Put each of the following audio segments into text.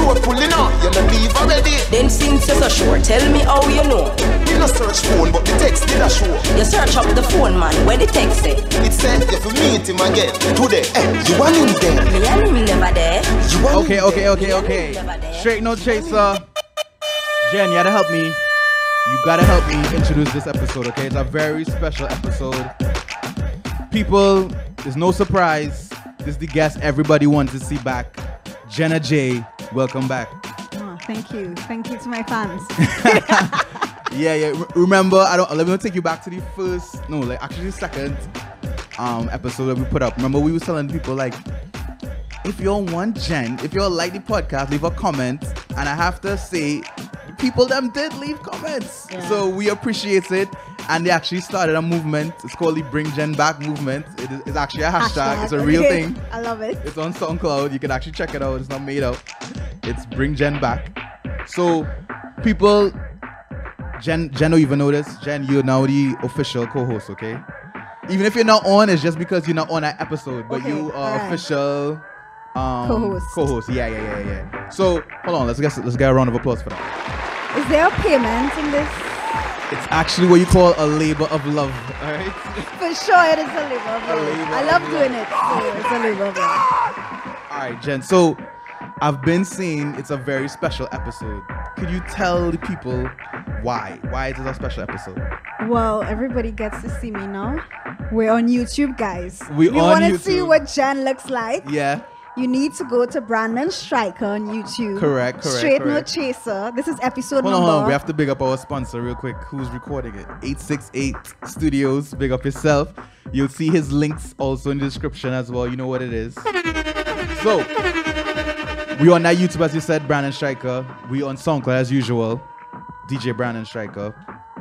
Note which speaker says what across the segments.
Speaker 1: Sure pulling up, you don't leave already.
Speaker 2: Then since you're so sure, tell me how you know.
Speaker 1: You no search phone, but the text did a show.
Speaker 2: You search up the phone, man, where the text say?
Speaker 1: It said you fi meet him again today. You want him there?
Speaker 2: Me and him never there.
Speaker 1: You want him
Speaker 3: Okay. Straight no chaser. Jen, you gotta help me. You gotta help me introduce this episode, okay? It's a very special episode. People, there's no surprise. This is the guest everybody wants to see back. Jenna J, welcome back.
Speaker 4: Oh, thank you. Thank you to my fans.
Speaker 3: Yeah. Remember, let me take you back to the second episode that we put up. Remember, we were telling people like, if you want Jen, if you like the podcast, leave a comment. And I have to say, people them did leave comments. Yeah. So we appreciate it. And they actually started a movement. It's called the Bring Jen Back movement. It's actually a hashtag. It's a real thing.
Speaker 4: I love it.
Speaker 3: It's on SoundCloud. You can actually check it out. It's not made up. It's Bring Jen Back. So people, Jen don't even know this. Jen, you're now the official co-host, okay? Even if you're not on, it's just because you're not on that episode. But you are official co-host. Yeah. So hold on, let's get a round of applause for that.
Speaker 4: Is there a payment in this?
Speaker 3: It's actually what you call a labor of love, all right?
Speaker 4: For sure, it is a labor of love. I love doing it, so it's a labor of love.
Speaker 3: All right, Jen. So I've been saying it's a very special episode. Could you tell the people why? Why is it a special episode?
Speaker 4: Well, everybody gets to see me now. We're on YouTube, guys.
Speaker 3: You
Speaker 4: want to see what Jen looks like?
Speaker 3: Yeah.
Speaker 4: You need to go to BRANDONSTRIKER on YouTube.
Speaker 3: Correct.
Speaker 4: Straight No Chaser. This is episode
Speaker 3: Hold
Speaker 4: number.
Speaker 3: on. We have to big up our sponsor real quick. Who's recording it? 868 Studios. Big up yourself. You'll see his links also in the description as well. You know what it is. So, we on that YouTube, as you said, BRANDONSTRIKER. We on SoundCloud as usual. DJ BRANDONSTRIKER.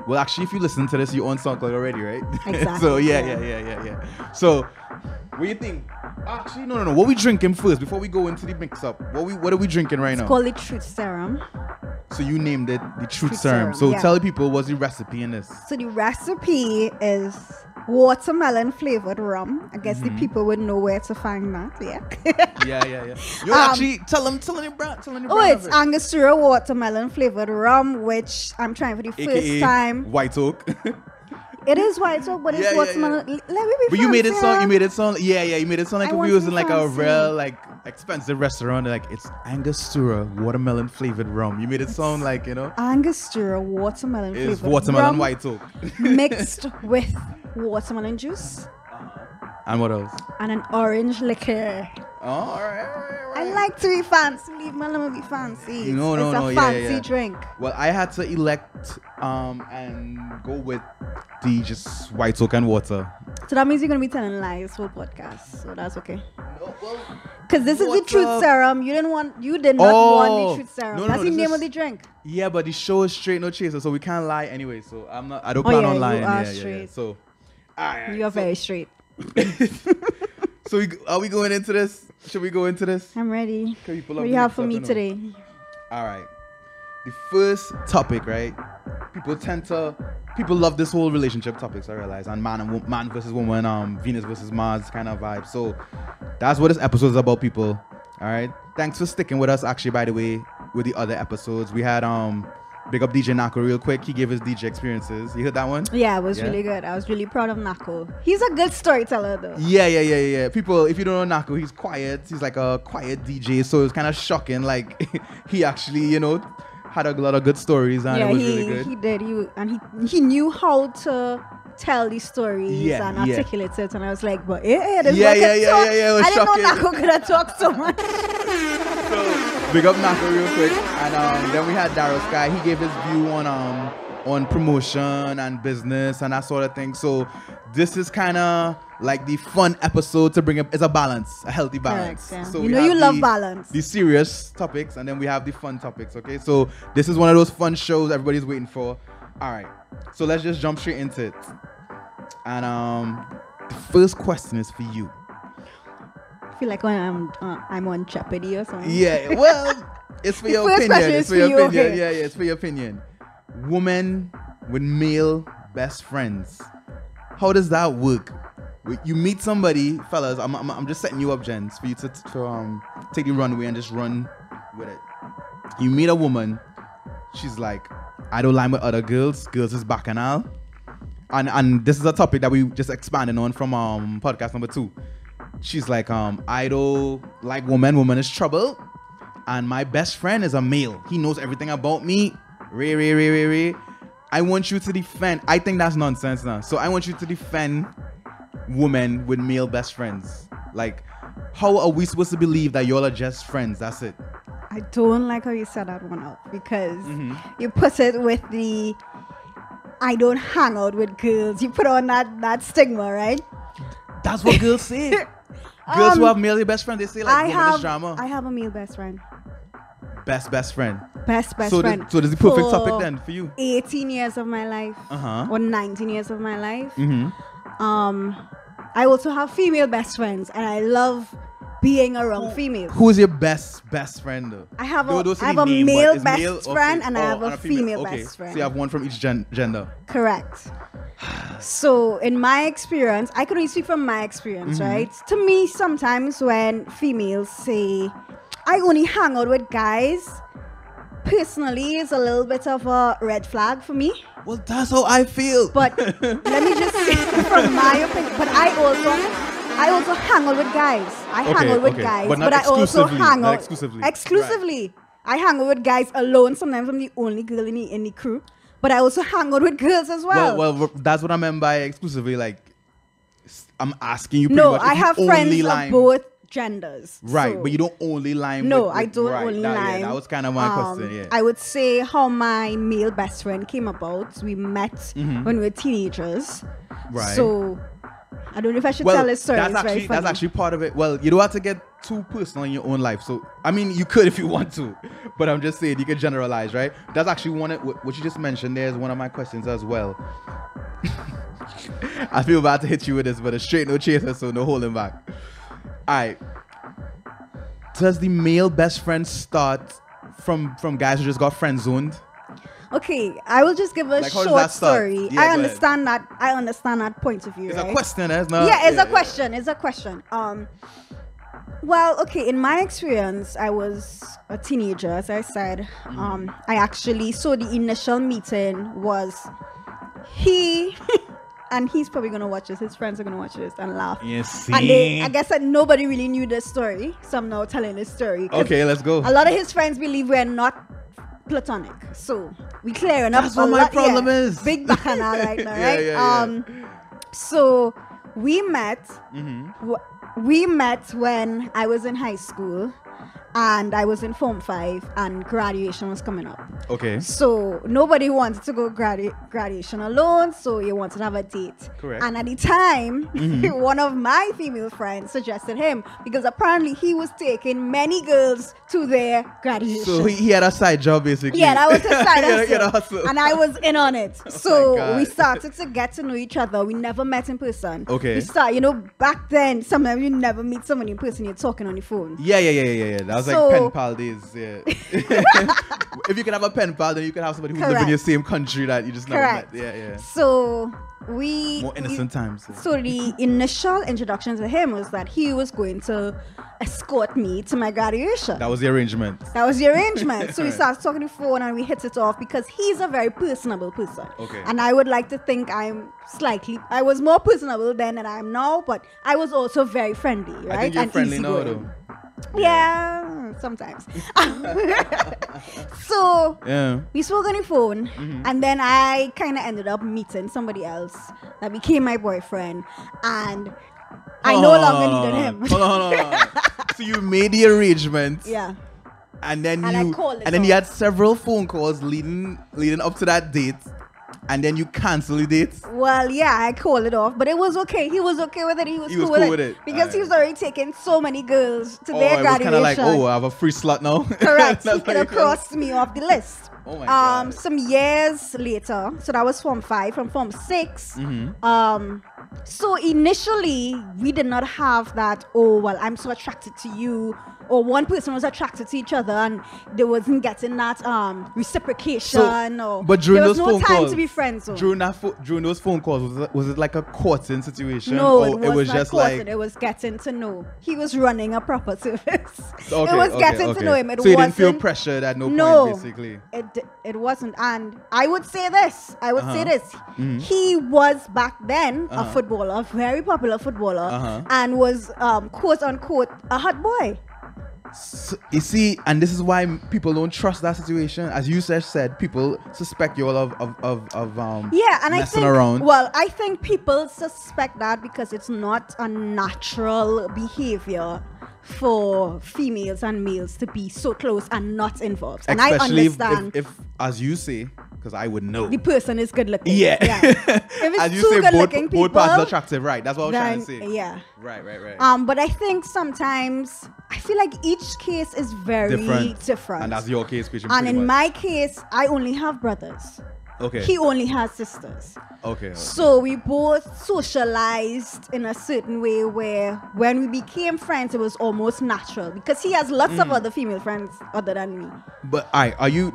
Speaker 3: Well, actually, if you listen to this, you're on SoundCloud already, right?
Speaker 4: Exactly.
Speaker 3: So, yeah. So, what do you think? Actually, no. What we drinking first before we go into the mix-up? What are we drinking right now?
Speaker 4: It's called the Truth Serum.
Speaker 3: So you named it the Truth Serum. So tell the people what's the recipe in this.
Speaker 4: So the recipe is watermelon flavored rum. I guess the people would know where to find that. Yeah.
Speaker 3: Yeah. You actually tell them your brand.
Speaker 4: It's Angostura watermelon flavored rum, which I'm trying for the
Speaker 3: AKA
Speaker 4: first time.
Speaker 3: White Oak.
Speaker 4: It is white oak, but it's watermelon.
Speaker 3: Yeah.
Speaker 4: Let me be
Speaker 3: But you made it sound. You made it sound like if we was in like a real expensive restaurant. Like it's Angostura watermelon flavored rum. You made it sound like
Speaker 4: Angostura watermelon flavored.
Speaker 3: It's watermelon
Speaker 4: rum
Speaker 3: white oak
Speaker 4: mixed with watermelon juice.
Speaker 3: And what else?
Speaker 4: And an orange liqueur.
Speaker 3: Oh, all right.
Speaker 4: I like to be fancy. Leave me alone be fancy.
Speaker 3: No.
Speaker 4: It's a fancy drink.
Speaker 3: Well, I had to elect and go with the just white oak and water.
Speaker 4: So that means you're gonna be telling lies whole podcast. So that's okay.
Speaker 3: No, well,
Speaker 4: because this is the Truth Serum. You did not want the Truth Serum. That's the name of the drink.
Speaker 3: Yeah, but the show is Straight No Chaser, so we can't lie anyway. So I don't plan on lying.
Speaker 4: You are straight.
Speaker 3: Yeah. So
Speaker 4: you are very straight.
Speaker 3: So are we going into this? Should we go into this?
Speaker 4: I'm ready. What do you have for me today?
Speaker 3: All right. The first topic, right? People love this whole relationship topics, I realize, and man versus woman, Venus versus Mars kind of vibe. So that's what this episode is about, people. All right. Thanks for sticking with us. Actually, by the way, with the other episodes, we had big up DJ Nako real quick. He gave his DJ experiences. You heard that one?
Speaker 4: Yeah, it was really good. I was really proud of Nako. He's a good storyteller, though.
Speaker 3: Yeah. People, if you don't know Nako, he's quiet. He's like a quiet DJ, so it's kind of shocking. Like he actually, had a lot of good stories, and it was really good.
Speaker 4: He did. He knew how to tell these stories and articulate it, and I was like, but this
Speaker 3: It was
Speaker 4: I
Speaker 3: shocking.
Speaker 4: didn't know Nako could have talked so much.
Speaker 3: So big up Nako real quick, and then we had Daryl Sky. He gave his view on promotion and business and that sort of thing. So this is kind of like the fun episode to bring up. It's a balance, a healthy balance.
Speaker 4: Correct, yeah.
Speaker 3: So
Speaker 4: you love balance.
Speaker 3: The serious topics, and then we have the fun topics. Okay, so this is one of those fun shows everybody's waiting for. All right, so let's just jump straight into it. And the first question is for you.
Speaker 4: I feel like when I'm on Jeopardy or something.
Speaker 3: Yeah, well, it's for your opinion. It's for your opinion. Okay. Yeah, it's for your opinion. Woman with male best friends. How does that work? You meet somebody, fellas. I'm just setting you up, gents, for you to take the runway and just run with it. You meet a woman, she's like, I don't line with other girls. Girls is bacchanal. And this is a topic that we just expanded on from podcast number 2. She's like, I don't like women. Woman is trouble. And my best friend is a male. He knows everything about me. Ray. I want you to defend. I think that's nonsense now. So I want you to defend women with male best friends. Like, how are we supposed to believe that y'all are just friends? That's it.
Speaker 4: I don't like how you set that one up because you put it with the I don't hang out with girls. You put on that stigma, right?
Speaker 3: That's what girls say. Girls who have male best friend, they say like, woman is drama.
Speaker 4: I have a male best friend.
Speaker 3: Best friend.
Speaker 4: Best friend.
Speaker 3: So this is the perfect topic then for you.
Speaker 4: 18 years of my life. Or 19 years of my life. I also have female best friends, and I love being around females.
Speaker 3: Who is your best friend though?
Speaker 4: I have a male best friend and I have a female best friend.
Speaker 3: So you have one from each gender.
Speaker 4: Correct. So in my experience, I can only speak from my experience, right? To me, sometimes when females say, I only hang out with guys, personally, it's a little bit of a red flag for me.
Speaker 3: Well, that's how I feel.
Speaker 4: But let me just say from my opinion, but I also hang out with guys. I hang out with guys, but I also hang out exclusively. Right. I hang out with guys alone. Sometimes I'm the only girl in the crew, but I also hang out with girls as well.
Speaker 3: Well, that's what I meant by exclusively. Like, I'm asking you.
Speaker 4: No, I have friends of both genders.
Speaker 3: Right,
Speaker 4: so.
Speaker 3: But you don't only line.
Speaker 4: No, I don't only line.
Speaker 3: Yeah, that was kind of my question. Yeah.
Speaker 4: I would say how my male best friend came about. We met when we were teenagers.
Speaker 3: Right.
Speaker 4: So I don't know if I should tell this story.
Speaker 3: That's actually part of it. Well, you don't have to get too personal in your own life. So, I mean, you could if you want to. But I'm just saying, you can generalize, right? That's actually what you just mentioned there is one of my questions as well. I feel bad to hit you with this, but it's straight no chaser, so no holding back. All right. Does the male best friend start from guys who just got friend zoned?
Speaker 4: Okay, I will just give a short story. Yeah, I understand that point of view.
Speaker 3: It's
Speaker 4: right?
Speaker 3: a question, isn't it?
Speaker 4: Yeah, it's a question. Well, okay, in my experience, I was a teenager, as I said. I actually saw the initial meeting was he and he's probably gonna watch this. His friends are gonna watch this and laugh.
Speaker 3: Yes.
Speaker 4: And I guess that nobody really knew this story, so I'm now telling this story.
Speaker 3: Okay, let's go.
Speaker 4: A lot of his friends believe we're not platonic, so we clearing up.
Speaker 3: That's what my problem is.
Speaker 4: Big bacchanal right now, right?
Speaker 3: Yeah.
Speaker 4: So we met. We met when I was in high school. And I was in Form 5 and graduation was coming up.
Speaker 3: Okay.
Speaker 4: So nobody wanted to go graduation alone, so you wanted to have a date.
Speaker 3: Correct.
Speaker 4: And at the time, one of my female friends suggested him because apparently he was taking many girls to their graduation.
Speaker 3: So he had a side job basically.
Speaker 4: Yeah, that was his side hustle.
Speaker 3: hustle.
Speaker 4: And I was in on it. So we started to get to know each other. We never met in person.
Speaker 3: Okay.
Speaker 4: We started, back then, sometimes you never meet someone in person, you're talking on the phone.
Speaker 3: Yeah. That was like pen pal days. Yeah. If you can have a pen pal, then you can have somebody who lives in your same country that you just never met. Yeah.
Speaker 4: So
Speaker 3: more innocent times.
Speaker 4: So the initial introduction to him was that he was going to escort me to my graduation.
Speaker 3: That was the arrangement.
Speaker 4: So we started talking on the phone and we hit it off because he's a very personable person.
Speaker 3: Okay.
Speaker 4: And I would like to think I was more personable then than I am now, but I was also very friendly, right?
Speaker 3: I think you're friendly now though.
Speaker 4: Yeah, sometimes. So we spoke on the phone, and then I kind of ended up meeting somebody else that became my boyfriend, and I no longer needed him.
Speaker 3: Hold on. So you made the arrangement.
Speaker 4: Yeah.
Speaker 3: And then
Speaker 4: you
Speaker 3: had several phone calls leading up to that date. And then you cancel the date?
Speaker 4: Well, yeah, I called it off, but it was okay. He was okay with it. He was cool with it. Because he was already taking so many girls to their graduation. Kind of like,
Speaker 3: I have a free slot now.
Speaker 4: Correct. He could have crossed me off the list.
Speaker 3: Oh my God.
Speaker 4: Some years later, so that was Form 5, from Form 6, So initially, we did not have that, oh, well, I'm so attracted to you, or one person was attracted to each other and they wasn't getting that reciprocation, or
Speaker 3: but during
Speaker 4: there was
Speaker 3: those
Speaker 4: no
Speaker 3: phone
Speaker 4: time
Speaker 3: calls,
Speaker 4: to be friends. So.
Speaker 3: During those phone calls, was it like a courting situation?
Speaker 4: No,
Speaker 3: or
Speaker 4: it was not
Speaker 3: just
Speaker 4: courting,
Speaker 3: like
Speaker 4: it was getting to know. He was running a proper service.
Speaker 3: Okay,
Speaker 4: it was getting to know him.
Speaker 3: So you didn't feel pressured at no point, basically.
Speaker 4: It wasn't. And I would say this.
Speaker 3: Mm-hmm.
Speaker 4: He was back then a footballer, a very popular footballer, and was quote unquote a hot boy.
Speaker 3: So, you see, and this is why people don't trust that situation. As you said, people suspect you all of
Speaker 4: and I think
Speaker 3: around.
Speaker 4: Well, I think people suspect that because it's not a natural behavior for females and males to be so close and not involved. And
Speaker 3: especially
Speaker 4: I understand
Speaker 3: if as you say, because I would know
Speaker 4: the person is good looking.
Speaker 3: Yeah.
Speaker 4: If it's
Speaker 3: as you
Speaker 4: two
Speaker 3: say,
Speaker 4: good looking people,
Speaker 3: both parts are attractive, right? That's what I was trying to say.
Speaker 4: Yeah.
Speaker 3: Right.
Speaker 4: But I think sometimes I feel like each case is very different.
Speaker 3: And that's your case, Christian.
Speaker 4: And in my case, I only have brothers.
Speaker 3: Okay.
Speaker 4: He only has sisters.
Speaker 3: Okay.
Speaker 4: So we both socialized in a certain way where when we became friends, it was almost natural because he has lots of other female friends other than me.
Speaker 3: But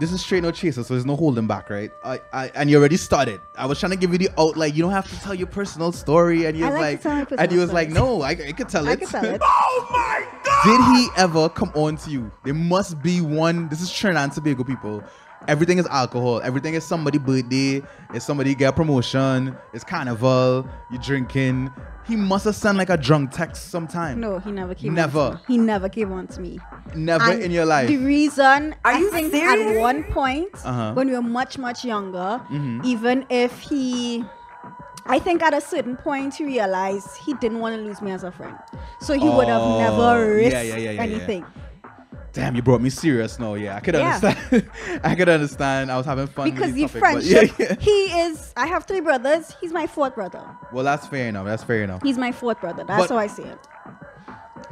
Speaker 3: this is straight no chaser, so there's no holding back, right? And you already started. I was trying to give you the outline. You don't have to tell your personal story. And you was like, no, I could tell it.
Speaker 4: I could tell it.
Speaker 3: Oh my God! Did he ever come on to you? There must be one. This is Trinidad and Tobago people. Everything is alcohol. Everything is somebody's birthday. It's somebody get a promotion. It's carnival. You're drinking. He must have sent like a drunk text sometime.
Speaker 4: No, he never came.
Speaker 3: Never.
Speaker 4: He never came on to me.
Speaker 3: Never in your life.
Speaker 4: The reason
Speaker 2: Are you
Speaker 4: I think
Speaker 2: serious?
Speaker 4: at one point when we were much younger, even if I think at a certain point he realized he didn't want to lose me as a friend, so he would have never risked anything.
Speaker 3: Damn, you brought me serious now. Yeah, I could understand. I could understand. I was having fun
Speaker 4: because
Speaker 3: with
Speaker 4: the
Speaker 3: topic,
Speaker 4: friendship. I have 3 brothers. He's my 4th brother.
Speaker 3: Well, that's fair enough.
Speaker 4: He's my 4th brother. That's how I see it.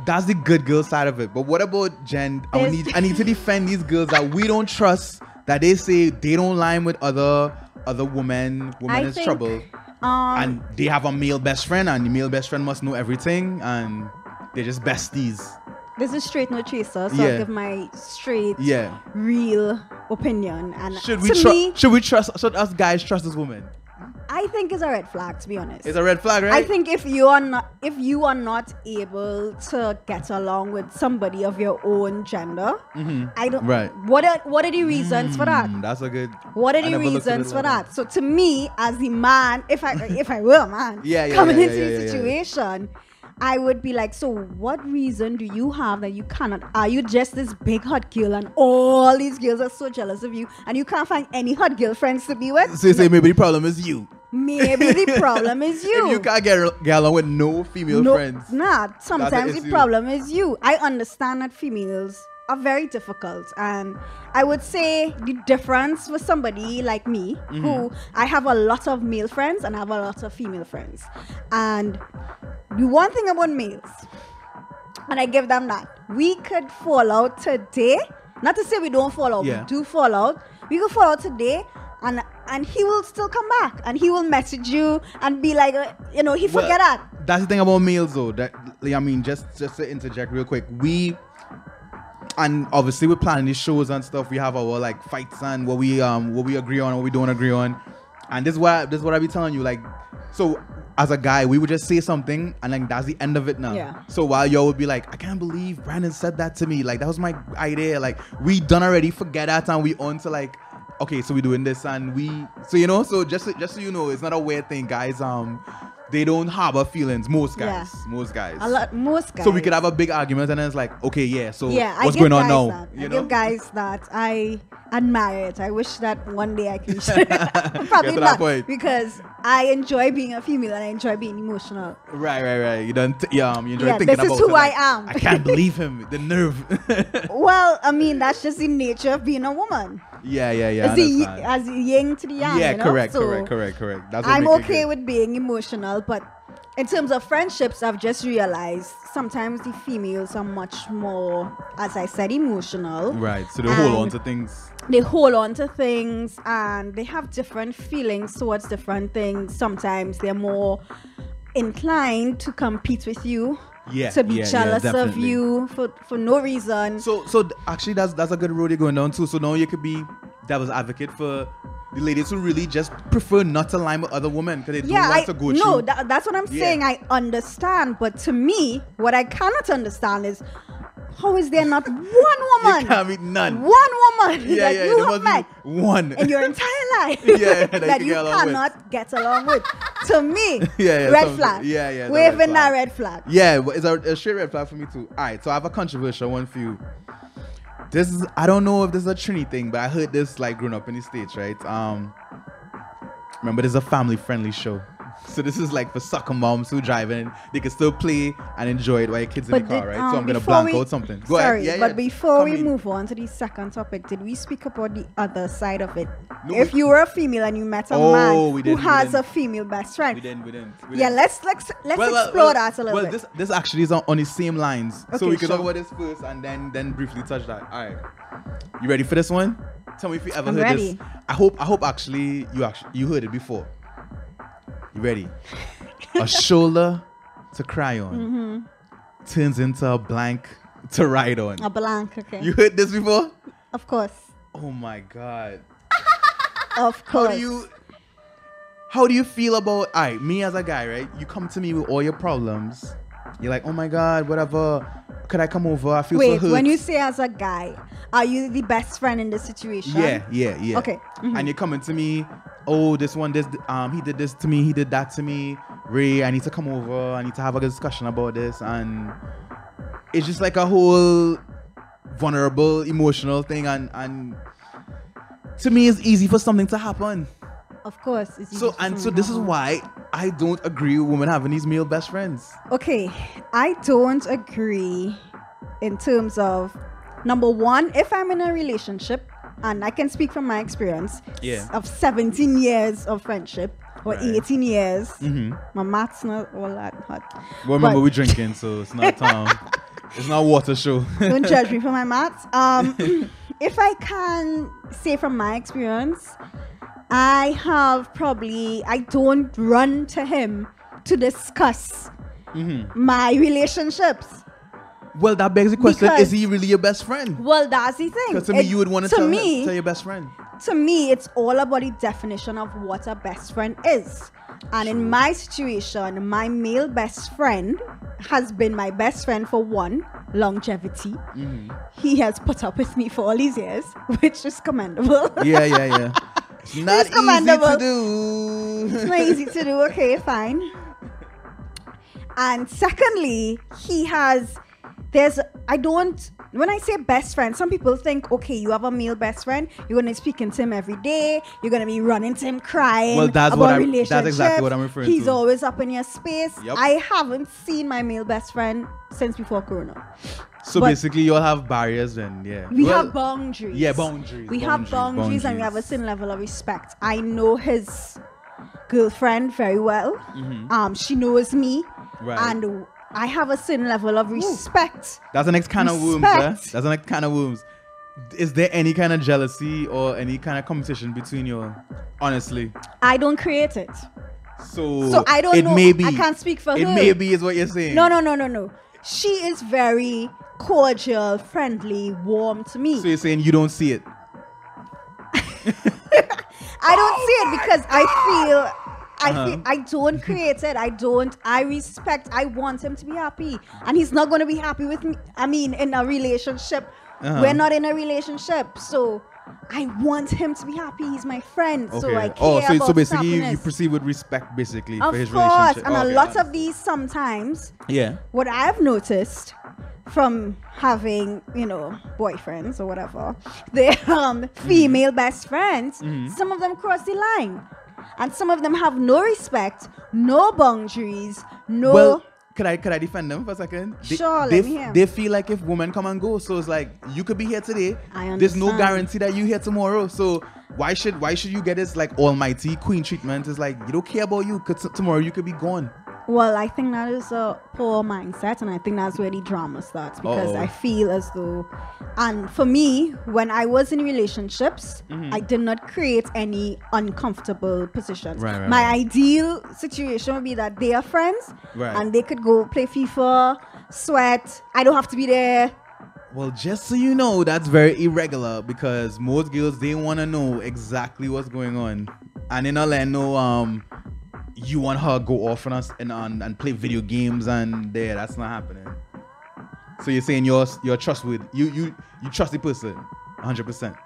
Speaker 3: That's the good girl side of it. But what about Jen? I need to defend these girls that we don't trust. That they say they don't line with other women. Women is trouble. And they have a male best friend, and the male best friend must know everything, and they're just besties.
Speaker 4: This is straight no chaser, so I'll give my straight, real opinion. And
Speaker 3: should us guys trust this woman?
Speaker 4: I think it's a red flag, to be honest.
Speaker 3: It's a red flag, right?
Speaker 4: I think if you are not able to get along with somebody of your own gender, I don't. Right. What are the reasons for that?
Speaker 3: That's a good.
Speaker 4: What are the reasons for that? So to me, as the man, if I were a man, coming into the situation. I would be like, so what reason do you have that you cannot? Are you just this big hot girl and all these girls are so jealous of you and you can't find any hot girl friends to be with?
Speaker 3: So you say maybe the problem is you.
Speaker 4: Maybe the problem is you.
Speaker 3: If you can't get along with no female friends.
Speaker 4: Nah, sometimes the problem is you. I understand that females are very difficult, and I would say the difference with somebody like me, who I have a lot of male friends and I have a lot of female friends, and the one thing about males, and I give them that, we could fall out today. Not to say we don't fall out, we do fall out. We could fall out today, and he will still come back, and he will message you and be like, he forget that.
Speaker 3: That's the thing about males, though. That I mean, just to interject real quick, and obviously we're planning these shows and stuff. We have our like fights and what we agree on, what we don't agree on, and this is what I be telling you. Like, so as a guy, we would just say something and like that's the end of it now. Yeah. So while y'all would be like, I can't believe Brandon said that to me. Like that was my idea. Like we done already. Forget that, and we on to like, okay, so we doing this and so just so you know, it's not a weird thing, guys. They don't harbor feelings. Most guys. Most guys. So we could have a big argument and then it's like, okay, so what's going on now?
Speaker 4: I give guys that. I admire it. I wish that one day I can probably not, because I enjoy being a female and I enjoy being emotional.
Speaker 3: Right. You enjoy thinking about it.
Speaker 4: This is who I am.
Speaker 3: I can't believe him. The nerve.
Speaker 4: Well, I mean, that's just the nature of being a woman.
Speaker 3: Yeah.
Speaker 4: As the yin to the yang.
Speaker 3: Yeah, correct.
Speaker 4: That's I'm okay with being emotional, but in terms of friendships, I've just realized sometimes the females are much more, as I said, emotional.
Speaker 3: Right. So they hold on to things.
Speaker 4: They hold on to things and they have different feelings towards different things. Sometimes they're more inclined to compete with you.
Speaker 3: Yeah,
Speaker 4: To be
Speaker 3: yeah,
Speaker 4: jealous of
Speaker 3: definitely.
Speaker 4: you for no reason.
Speaker 3: Actually, that's a good road you're going down too. So now you could be devil's advocate for the ladies who really just prefer not to line with other women because they don't want to go
Speaker 4: no,
Speaker 3: through.
Speaker 4: that's what I'm saying. I understand, but to me, what I cannot understand is how is there not one woman?
Speaker 3: You can't meet none.
Speaker 4: One woman
Speaker 3: Yeah,
Speaker 4: that
Speaker 3: yeah,
Speaker 4: you
Speaker 3: there
Speaker 4: have
Speaker 3: must
Speaker 4: met
Speaker 3: be one.
Speaker 4: in your entire life
Speaker 3: Yeah,
Speaker 4: that
Speaker 3: can
Speaker 4: you
Speaker 3: get along with.
Speaker 4: cannot get along with. To me,
Speaker 3: Yeah,
Speaker 4: red
Speaker 3: something-
Speaker 4: flag.
Speaker 3: yeah, it's a
Speaker 4: Waving
Speaker 3: red
Speaker 4: that
Speaker 3: flag.
Speaker 4: red flag.
Speaker 3: Yeah, but it's a straight red flag for me too. All right, so I have a controversial one for you. This is, I don't know if this is a Trini thing, but I heard this like growing up in the States, right? Remember, this is a family-friendly show. So this is like for soccer moms who driving, they can still play and enjoy it while your kids in the car, right? So I'm gonna
Speaker 4: before
Speaker 3: blank out something. Go
Speaker 4: Sorry,
Speaker 3: ahead.
Speaker 4: but before
Speaker 3: Come
Speaker 4: we
Speaker 3: in.
Speaker 4: move on to the second topic, did we speak about the other side of it?
Speaker 3: No,
Speaker 4: If you were a female and you met a
Speaker 3: Oh,
Speaker 4: man
Speaker 3: we
Speaker 4: who
Speaker 3: didn't, we
Speaker 4: has
Speaker 3: didn't.
Speaker 4: a female best friend,
Speaker 3: we didn't.
Speaker 4: yeah, let's explore that a little
Speaker 3: well,
Speaker 4: bit.
Speaker 3: this actually is on the same lines. So
Speaker 4: Okay,
Speaker 3: we can talk
Speaker 4: sure.
Speaker 3: about this first and then briefly touch that. All right. You ready for this one? Tell me if you ever
Speaker 4: I'm
Speaker 3: heard
Speaker 4: ready.
Speaker 3: this. I hope actually you heard it before. You ready? A shoulder to cry on turns into a blank to ride on.
Speaker 4: A blank, okay.
Speaker 3: You heard this before?
Speaker 4: Of course.
Speaker 3: Oh my god.
Speaker 4: Of
Speaker 3: How
Speaker 4: course.
Speaker 3: do you feel about me as a guy, right? You come to me with all your problems. You're like, oh my god, whatever. Could I come over? I feel so
Speaker 4: Wait,
Speaker 3: hurt.
Speaker 4: when you say as a guy, are you the best friend in the situation?
Speaker 3: Yeah.
Speaker 4: Okay.
Speaker 3: And you're coming to me, oh, he did this to me, he did that to me. Ray, I need to come over, I need to have a discussion about this. And it's just like a whole vulnerable, emotional thing. And to me, it's easy for something to happen.
Speaker 4: Of course. It's easy
Speaker 3: So
Speaker 4: for someone
Speaker 3: this
Speaker 4: to
Speaker 3: is
Speaker 4: have.
Speaker 3: why I don't agree with women having these male best friends.
Speaker 4: Okay, I don't agree in terms of, number one, if I'm in a relationship, and I can speak from my experience
Speaker 3: Yeah.
Speaker 4: of 17 years of friendship or
Speaker 3: Right.
Speaker 4: 18 years.
Speaker 3: Mm-hmm.
Speaker 4: My math's not all that hot.
Speaker 3: Well, remember
Speaker 4: But-
Speaker 3: we're drinking, so it's not it's not water show.
Speaker 4: Don't judge me for my maths. If I can say from my experience, I don't run to him to discuss my relationships.
Speaker 3: Well, that begs the question:
Speaker 4: Because-
Speaker 3: is he really your best friend?
Speaker 4: Well, that's the thing.
Speaker 3: Because to me, you would want to tell your best friend.
Speaker 4: To me, it's all about the definition of what a best friend is. And in my situation, my male best friend has been my best friend for one, longevity. He has put up with me for all these years, which is commendable.
Speaker 3: Yeah. It's not
Speaker 4: It's
Speaker 3: easy
Speaker 4: commendable.
Speaker 3: to do.
Speaker 4: It's not easy to do. Okay, fine. And secondly, when I say best friend, some people think, okay, you have a male best friend, you're going to speak to him every day, you're going to be running to him crying
Speaker 3: Well, that's
Speaker 4: about
Speaker 3: what that's exactly what I'm referring
Speaker 4: He's
Speaker 3: to.
Speaker 4: always up in your space.
Speaker 3: Yep.
Speaker 4: I haven't seen my male best friend since before Corona.
Speaker 3: So
Speaker 4: But-
Speaker 3: basically, you all have barriers, then, yeah.
Speaker 4: We
Speaker 3: Well,
Speaker 4: have boundaries.
Speaker 3: Yeah, boundaries.
Speaker 4: We have boundaries and we have a certain level of respect. I know his girlfriend very well. She knows me.
Speaker 3: Right.
Speaker 4: And I have a certain level of respect.
Speaker 3: That's the next kind of wombs,
Speaker 4: Respect.
Speaker 3: That's the next kind of wombs. Is there any kind of jealousy or any kind of competition between you? Honestly.
Speaker 4: I don't create it.
Speaker 3: So
Speaker 4: I don't know.
Speaker 3: May be,
Speaker 4: I can't speak for
Speaker 3: it
Speaker 4: her.
Speaker 3: may be is what you're saying.
Speaker 4: No. She is very cordial, friendly, warm to me.
Speaker 3: So you're saying you don't see it?
Speaker 4: I don't see it because I feel
Speaker 3: Uh-huh.
Speaker 4: I don't create it. I respect. I want him to be happy. And he's not going to be happy with me. I mean, in a relationship.
Speaker 3: Uh-huh.
Speaker 4: We're not in a relationship. So I want him to be happy. He's my friend. So I care
Speaker 3: so
Speaker 4: about his
Speaker 3: basically you
Speaker 4: happiness.
Speaker 3: proceed with respect basically
Speaker 4: Of
Speaker 3: for his
Speaker 4: course.
Speaker 3: relationship.
Speaker 4: And
Speaker 3: Okay,
Speaker 4: a lot of these sometimes,
Speaker 3: yeah.
Speaker 4: what I've noticed from having, boyfriends or whatever, they're female best friends, some of them cross the line. And some of them have no respect, no boundaries, no...
Speaker 3: Well, could I defend them for a second?
Speaker 4: Sure,
Speaker 3: they,
Speaker 4: let me hear.
Speaker 3: They feel like if women come and go, so it's like you could be here today.
Speaker 4: I
Speaker 3: There's no
Speaker 4: understand.
Speaker 3: guarantee that you here tomorrow. So why should you get this like almighty queen treatment? It's like you don't care about you because tomorrow you could be gone.
Speaker 4: Well, I think that is a poor mindset, and I think that's where the drama starts because I feel as though, and for me, when I was in relationships, I did not create any uncomfortable positions. My ideal situation would be that they are friends and they could go play FIFA, sweat. I don't have to be there.
Speaker 3: Well, just so you know, that's very irregular because most girls, they want to know exactly what's going on, and they not let know you want her to go off on us and play video games, and that's not happening. So you're saying you're trustworthy. You trust the person 100%.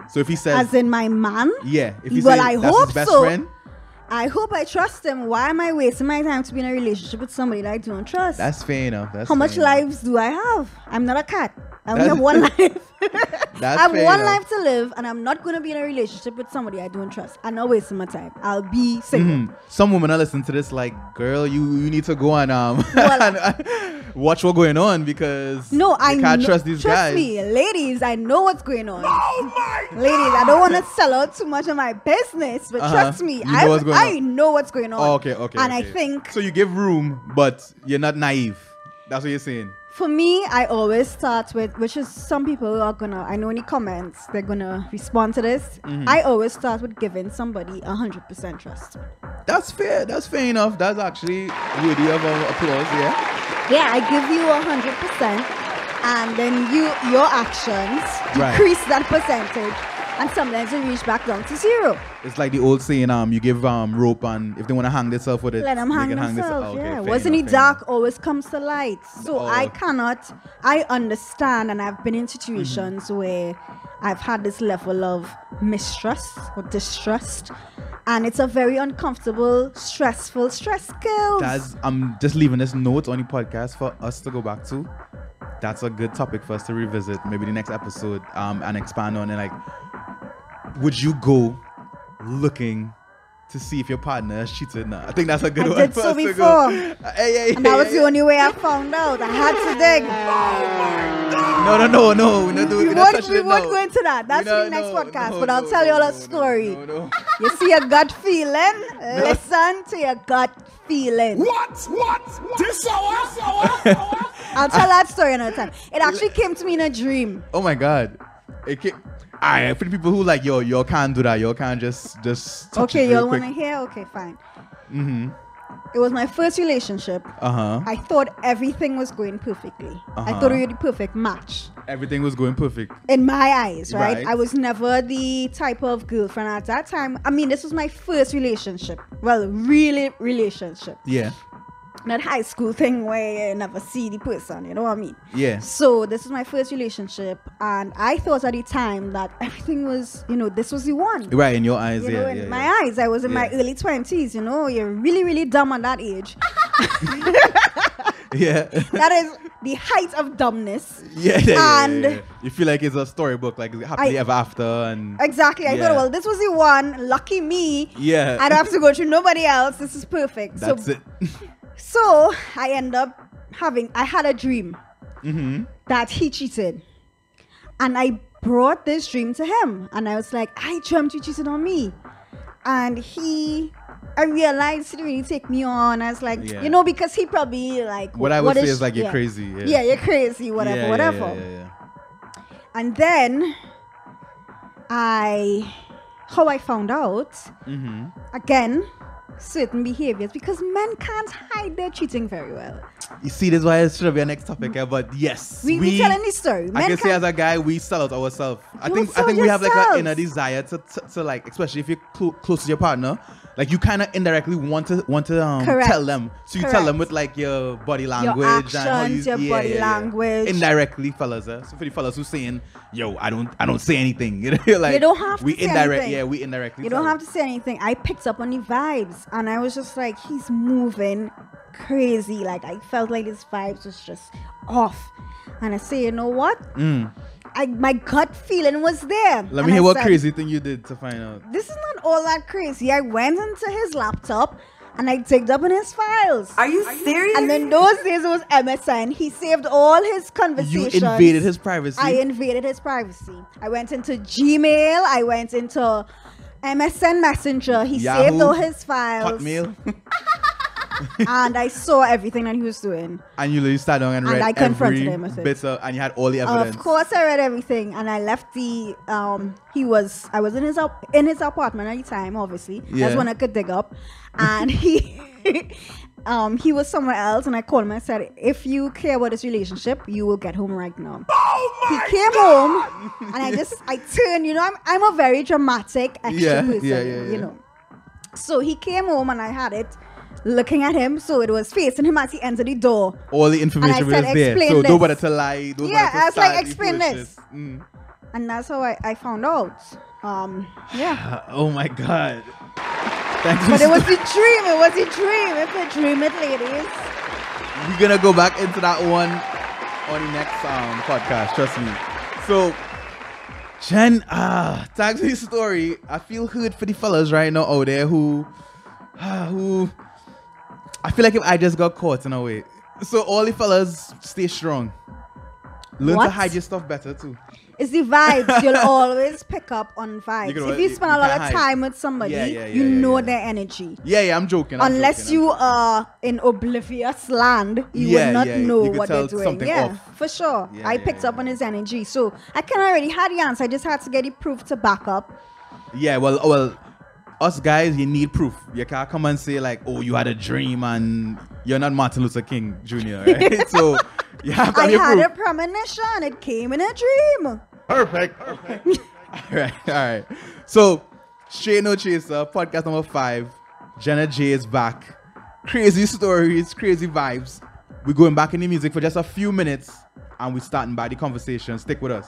Speaker 3: So if he says,
Speaker 4: as in my man,
Speaker 3: yeah, if he
Speaker 4: well,
Speaker 3: says
Speaker 4: I
Speaker 3: that's
Speaker 4: hope
Speaker 3: his best
Speaker 4: so.
Speaker 3: friend,
Speaker 4: I hope I trust him. Why am I wasting my time to be in a relationship with somebody that I don't trust?
Speaker 3: that's fair enough.
Speaker 4: How much lives do I have? I'm not a cat. I only have one life. I have one life to live, and I'm not going to be in a relationship with somebody I don't trust. I'm not wasting my time. I'll be single.
Speaker 3: Some women are listening to this like, girl, you need to go and watch what's going on because I can't trust these guys.
Speaker 4: Trust me, ladies, I know what's going on. Ladies, I don't want to sell out too much of my business, but trust me, I know what's going on.
Speaker 3: Okay.
Speaker 4: And I think...
Speaker 3: So you give room, but you're not naive. That's what you're saying.
Speaker 4: For me, I always start with, which is some people are gonna, I know in the comments, they're gonna respond to this. I always start with giving somebody 100% trust.
Speaker 3: That's fair. That's fair enough. That's actually worthy of applause, yeah?
Speaker 4: Yeah, I give you 100%, and then your actions decrease that percentage, and sometimes you reach back down to 0.
Speaker 3: It's like the old saying, you give rope, and if they want to hang themselves with it,
Speaker 4: let them hang themselves.
Speaker 3: Okay,
Speaker 4: What's in the dark always comes to light. So I understand, and I've been in situations where I've had this level of mistrust or distrust, and it's a very uncomfortable, stressful stress kills.
Speaker 3: I'm just leaving this note on the podcast for us to go back to. That's a good topic for us to revisit, maybe the next episode, and expand on it. Like, would you go looking to see if your partner has cheated? No, I think that's a good one.
Speaker 4: I did so before. And that was the only way I found out. I had to dig.
Speaker 3: No.
Speaker 4: We won't go into that. That's the next podcast. But I'll tell you all a story. You see a gut feeling? Listen to your gut feeling.
Speaker 1: What? This hour?
Speaker 4: I'll tell that story another time. It actually came to me in a dream.
Speaker 3: Oh my God. For the people who like, you can't do that. You can't just touch
Speaker 4: okay,
Speaker 3: it real
Speaker 4: y'all
Speaker 3: quick.
Speaker 4: want to hear? Okay, fine. It was my first relationship. I thought everything was going perfectly. I thought we were the perfect match.
Speaker 3: Everything was going perfect.
Speaker 4: In my eyes, right? I was never the type of girlfriend at that time. I mean, this was my first relationship. Well, really relationship.
Speaker 3: Yeah.
Speaker 4: Not high school thing where you never see the person, you know what I mean?
Speaker 3: Yeah.
Speaker 4: So this is my first relationship, and I thought at the time that everything was, this was the one.
Speaker 3: Right, in your eyes,
Speaker 4: in my eyes, I was in my early 20s, you're really, really dumb at that age.
Speaker 3: Yeah.
Speaker 4: That is the height of dumbness.
Speaker 3: Yeah. You feel like it's a storybook, like happily ever after, and
Speaker 4: exactly. I thought, well, this was the one. Lucky me.
Speaker 3: Yeah.
Speaker 4: I don't have to go through nobody else. This is perfect.
Speaker 3: That's it.
Speaker 4: So I end up I had a dream that he cheated, and I brought this dream to him, and I was like, I dreamt you cheated on me, and I realized he didn't really take me on. I was like, because he probably like,
Speaker 3: what I would say is like, you're crazy.
Speaker 4: Yeah, you're crazy, whatever.
Speaker 3: Yeah.
Speaker 4: And then how I found out, again, certain behaviors, because men can't hide their cheating very well.
Speaker 3: You see, this is why it should be our next topic, but yes,
Speaker 4: we telling this story.
Speaker 3: I can say as a guy, we sell out ourselves. I think we have like an inner desire to like, especially if you're close to your partner, like you kind of indirectly want to tell them. So you tell them with like your body language,
Speaker 4: your actions,
Speaker 3: and how you,
Speaker 4: body language.
Speaker 3: Indirectly, fellas. So for the fellas who saying, "Yo, I don't say anything," like
Speaker 4: you don't have to
Speaker 3: we
Speaker 4: say
Speaker 3: indirect,
Speaker 4: anything.
Speaker 3: yeah, we indirectly.
Speaker 4: You don't have to say anything. I picked up on the vibes, and I was just like, he's moving crazy. Like I felt like his vibes was just off, and I say, you know what? My gut feeling was there.
Speaker 3: Let me hear what crazy thing you did to find out.
Speaker 4: This is not all that crazy. I went into his laptop and I digged up in his files.
Speaker 2: Are you serious?
Speaker 4: And in those days it was MSN. He saved all his conversations.
Speaker 3: You invaded his privacy.
Speaker 4: I invaded his privacy. I went into Gmail. I went into MSN Messenger. He
Speaker 3: Yahoo,
Speaker 4: saved all his files.
Speaker 3: Hotmail.
Speaker 4: And I saw everything that he was doing.
Speaker 3: And you literally sat down and read
Speaker 4: I confronted
Speaker 3: every
Speaker 4: him with it.
Speaker 3: bit of, and you had all the evidence.
Speaker 4: Of course, I read everything, and I left the. I was in his apartment at the time. Obviously,
Speaker 3: Yeah.
Speaker 4: that's when I could dig up, and he was somewhere else, and I called him. I said, "If you care about this relationship, you will get home right now." He came home, and I turned. You know, I'm a very dramatic extra person. You know. So he came home, and I had it looking at him, so it was facing him as he entered the door.
Speaker 3: All the information was
Speaker 4: said,
Speaker 3: there. So
Speaker 4: this.
Speaker 3: don't bother to lie. Don't
Speaker 4: Yeah,
Speaker 3: bother to
Speaker 4: I was like,
Speaker 3: start
Speaker 4: explain
Speaker 3: the
Speaker 4: this.
Speaker 3: Mm.
Speaker 4: And that's how I found out. Yeah.
Speaker 3: Oh my God. Thanks.
Speaker 4: But it was a dream. It was a dream. If a dream it, ladies.
Speaker 3: We're gonna go back into that one on the next podcast. Trust me. So, Jen, thanks for your story. I feel hurt for the fellas right now out there who I feel like if I just got caught in a way. So all the fellas, stay strong. Learn to hide your stuff better too.
Speaker 4: It's the vibes. You'll always pick up on vibes. If you spend a lot of time with somebody, you know their energy.
Speaker 3: Yeah, I'm joking.
Speaker 4: Unless you are in oblivious land, you will not know what they're doing. Yeah, for sure. I picked up on his energy. So I kind of already had the answer. I just had to get the proof to back up.
Speaker 3: Yeah, well, us guys, you need proof. You can't come and say like, oh, you had a dream and you're not Martin Luther King Jr., right? So you have to
Speaker 4: I had
Speaker 3: proof.
Speaker 4: a premonition. It came in a dream.
Speaker 3: Perfect. All right. So, Straight No Chaser, podcast number 5. Jenna J is back. Crazy stories, crazy vibes. We're going back in the music for just a few minutes and we're starting by the conversation. Stick with us.